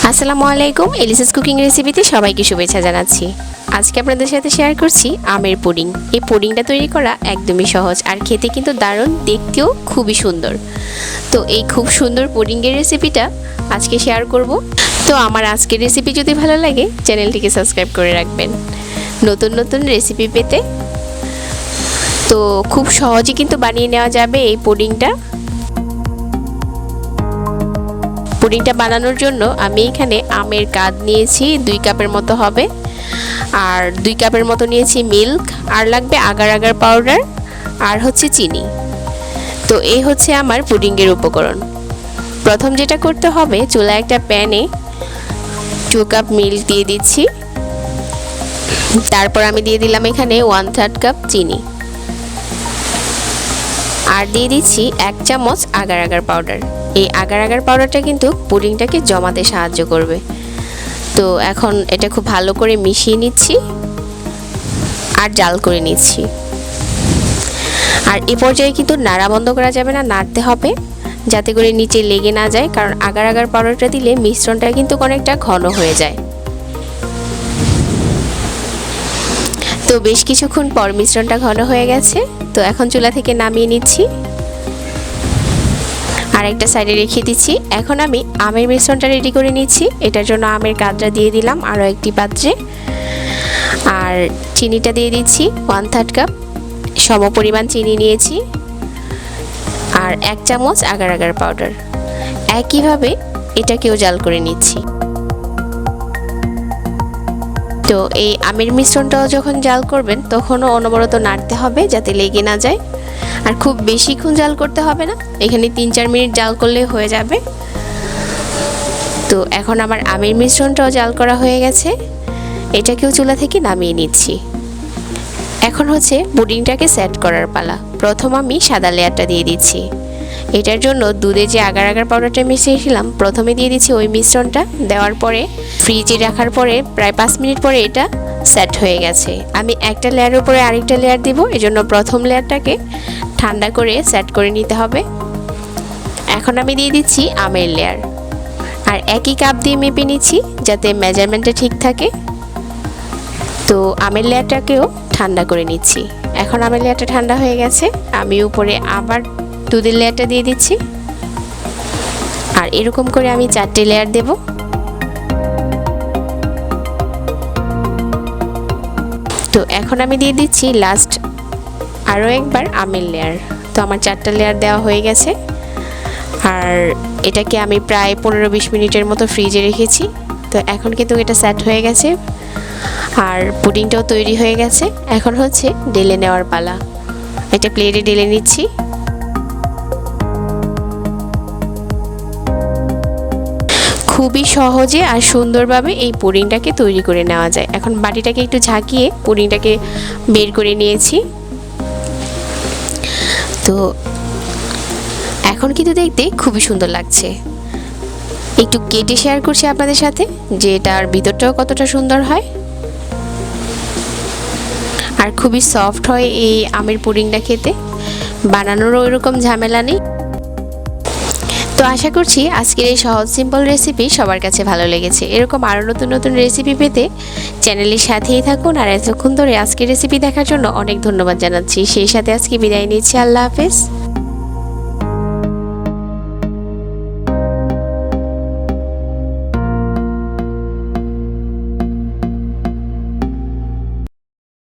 আসসালামু আলাইকুম। এলিসাস কুকিং রেসিপিতে সবাইকে শুভেচ্ছা জানাচ্ছি। আজকে আপনাদের সাথে শেয়ার করছি আমের পুডিং। এই পুডিংটা তৈরি করা একদমই সহজ আর খেতে কিন্তু দারুণ, দেখতেও খুবই সুন্দর। তো এই খুব সুন্দর পুডিংয়ের রেসিপিটা আজকে শেয়ার করব। তো আমার আজকের রেসিপি যদি ভালো লাগে চ্যানেলটিকে সাবস্ক্রাইব করে রাখবেন নতুন নতুন রেসিপি পেতে। তো খুব সহজে কিন্তু বানিয়ে নেওয়া যাবে এই পুডিংটা। পুডিংটা বানানোর জন্য আমি এখানে আমের কাদ নিয়েছি 2 কাপের মতো হবে, আর 2 কাপের মতো নিয়েছি মিল্ক, আর লাগবে আগার আগার পাউডার, আর হচ্ছে চিনি। তো এই হচ্ছে আমার পুডিংয়ের উপকরণ। প্রথম যেটা করতে হবে, চুলায় একটা প্যানে 2 কাপ মিল্ক দিয়ে দিচ্ছি। তারপর আমি দিয়ে দিলাম এখানে 1/3 কাপ চিনি, আর দিয়ে দিচ্ছি 1 চামচ আগার আগার পাউডার। এই আগার আগার পাউডারটা কিন্তু পুডিংটাকে জমাতে সাহায্য করবে। তো এখন এটা খুব ভালো করে মিশিয়ে নিচ্ছি আর জাল করে নিচ্ছি। আর এই পর্যায়ে কিন্তু নাড়া বন্ধ করা যাবে না, নাড়তে হবে যাতে করে নিচে লেগে না যায়, কারণ আগার আগার পাউডারটা দিলে মিশ্রণটা কিন্তু অনেকটা ঘন হয়ে যায়। তো বেশ কিছুক্ষণ পর মিশ্রণটা ঘন হয়ে গেছে। তো এখন চুলা থেকে নামিয়ে নিচ্ছি আর একটা সাইডে রেখে দিচ্ছি। এখন আমি আমের মিশ্রণটা রেডি করে নিচ্ছি। এটার জন্য আমের কাদটা দিয়ে দিলাম আরও একটি পাত্রে, আর চিনিটা দিয়ে দিচ্ছি 1/3 কাপ, সমপরিমাণ চিনি নিয়েছি, আর 1 চামচ আগার আগার পাউডার। একইভাবে এটাকেও জাল করে নিচ্ছি। তো এই আমের মিশ্রণটাও যখন জাল করবেন তখনও অনবরত নাড়তে হবে যাতে লেগে না যায়, আর খুব বেশিক্ষণ জাল করতে হবে না, এখানে 3-4 মিনিট জাল করলে হয়ে যাবে। তো এখন আমার আমের মিশ্রণটাও জাল করা হয়ে গেছে, এটাকেও চুলা থেকে নামিয়ে নিচ্ছি। এখন হচ্ছে পুডিংটাকে সেট করার পালা। প্রথম আমি সাদা লেয়ারটা দিয়ে দিচ্ছি। এটার জন্য দুধে যে আগার আগার পাউডারটা মিশিয়েছিলাম প্রথমে দিয়ে দিচ্ছি ওই মিশ্রণটা। দেওয়ার পরে ফ্রিজে রাখার পরে প্রায় 5 মিনিট পরে এটা সেট হয়ে গেছে। আমি একটা লেয়ারের উপরে আরেকটা লেয়ার দিব, এজন্য প্রথম লেয়ারটাকে ঠান্ডা করে সেট করে নিতে হবে। এখন আমি দিয়ে দিচ্ছি আমের লেয়ার, আর একই কাপ দিয়ে মেপে নিচ্ছি যাতে মেজারমেন্টটা ঠিক থাকে। তো আমের লেয়ারটাকেও ঠান্ডা করে নিচ্ছি। এখন আমের লেয়ারটা ঠান্ডা হয়ে গেছে, আমি উপরে আবার দুধের লেয়ারটা দিয়ে দিচ্ছি, আর এরকম করে আমি 4টে লেয়ার দেব। তো এখন আমি দিয়ে দিচ্ছি লাস্ট আরও একবার আমের লেয়ার। তো আমার 4টা লেয়ার দেওয়া হয়ে গেছে, আর এটাকে আমি প্রায় 15-20 মিনিটের মতো ফ্রিজে রেখেছি। তো এখন কিন্তু এটা সেট হয়ে গেছে আর পুডিংটাও তৈরি হয়ে গেছে। এখন হচ্ছে ঢেলে নেওয়ার পালা। এটা প্লেটে ঢেলে নিচ্ছি। খুবই সহজে আর সুন্দরভাবে এই পুডিংটাকে তৈরি করে নেওয়া যায়। এখন বাটিটাকে একটু ঝাঁকিয়ে পুডিংটাকে বের করে নিয়েছি। তো এখন কিন্তু দেখতে খুবই সুন্দর লাগছে। একটু কেটে শেয়ার করছি আপনাদের সাথে যে এটার ভিতরটাও কতটা সুন্দর হয়, আর খুবই সফট হয় এই আমের পুডিংটা খেতে, বানানোরও ওইরকম ঝামেলা নেই। তো আশা করছি আজকের এই সহজ সিম্পল রেসিপি সবার কাছে ভালো লেগেছে। এরকম আরও নতুন নতুন রেসিপি পেতে চ্যানেলের সাথেই থাকুন। আর এতক্ষণ ধরে আজকের রেসিপি দেখার জন্য অনেক ধন্যবাদ জানাচ্ছি। সেই সাথে আজকে বিদায় নিচ্ছি। আল্লাহ হাফেজ।